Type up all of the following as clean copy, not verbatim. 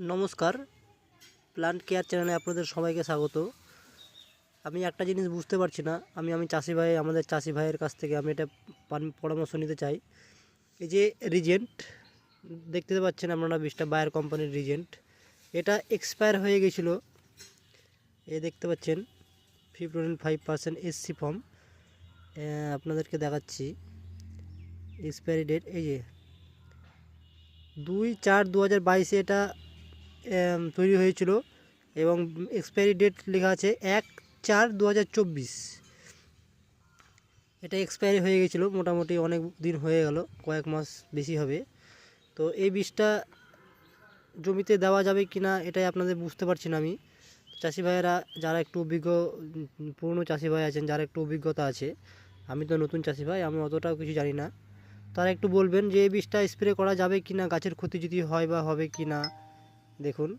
নমস্কার, plant care চ্যানেলে আপনাদের সবাইকে স্বাগত। আমি একটা জিনিস বুঝতে পারছি না, আমি চাষি ভাই, আমাদের চাষি ভাইয়ের কাছ থেকে আমি এটা পরামর্শ নিতে চাই। এই যে রিজেন্ট দেখতে পাচ্ছেন আপনারা, বীজটা বায়ার কোম্পানির রিজেন্ট, এটা এক্সপায়ার হয়ে গেছিলো। এ দেখতে পাচ্ছেন 5% এসসি ফর্ম, আপনাদেরকে দেখাচ্ছি এক্সপায়ারি ডেট। এই যে 2/4/2022 এটা তৈরি হয়েছিল এবং এক্সপায়ারি ডেট লেখা আছে 1/4/2024। এটা এক্সপায়ারি হয়ে গেছিলো, মোটামুটি অনেক দিন হয়ে গেল, কয়েক মাস বেশি হবে। তো এই বীজটা জমিতে দেওয়া যাবে কি না এটাই আপনাদের বুঝতে পারছি না আমি। চাষি ভাইয়েরা যারা একটু পুরনো চাষি ভাই আছেন, যারা একটু অভিজ্ঞতা আছে, আমি তো নতুন চাষি ভাই, আমি অতটাও কিছু জানি না, তারা একটু বলবেন যে এই বীজটা স্প্রে করা যাবে কি না, গাছের ক্ষতি যদি হয় বা হবে কি না। দেখুন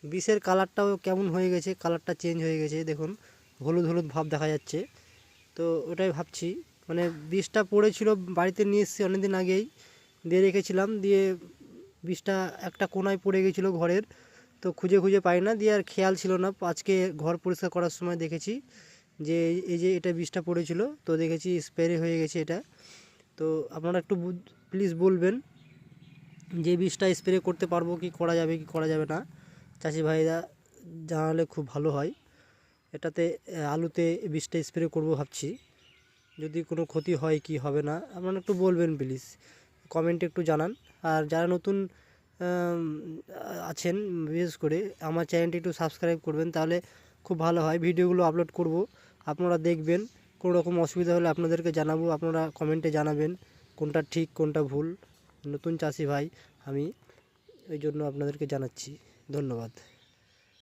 বিষের কালারটাও কেমন হয়ে গেছে, কালারটা চেঞ্জ হয়ে গেছে, দেখুন হলুদ হলুদ ভাব দেখা যাচ্ছে। তো ওটাই ভাবছি, মানে বিষটা পড়েছিল, বাড়িতে নিয়ে এসেছি অনেকদিন আগেই, দিয়ে রেখেছিলাম, দিয়ে বিষটা একটা কোনায় পড়ে গেছিলো ঘরের, তো খুঁজে খুঁজে পাই না, দিয়ে আর খেয়াল ছিল না। আজকে ঘর পরিষ্কার করার সময় দেখেছি যে এই যে এটা বিষটা পড়েছিল, তো দেখেছি স্প্রে হয়ে গেছে এটা। তো আপনারা একটু প্লিজ বলবেন যে বীজটা স্প্রে করতে পারবো কি, করা যাবে কি করা যাবে না, চাষি ভাইরা জানালে খুব ভালো হয়। এটাতে আলুতে বীজটা স্প্রে করব ভাবছি, যদি কোনো ক্ষতি হয় কি হবে না আপনারা একটু বলবেন প্লিজ, কমেন্টে একটু জানান। আর যারা নতুন আছেন, বিশেষ করে আমার চ্যানেলটি একটু সাবস্ক্রাইব করবেন, তাহলে খুব ভালো হয়। ভিডিওগুলো আপলোড করব, আপনারা দেখবেন, কোনো রকম অসুবিধা হলে আপনাদেরকে জানাবো, আপনারা কমেন্টে জানাবেন কোনটা ঠিক কোনটা ভুল। নতুন চাষি ভাই আমি, ওই জন্য আপনাদেরকে জানাচ্ছি। ধন্যবাদ।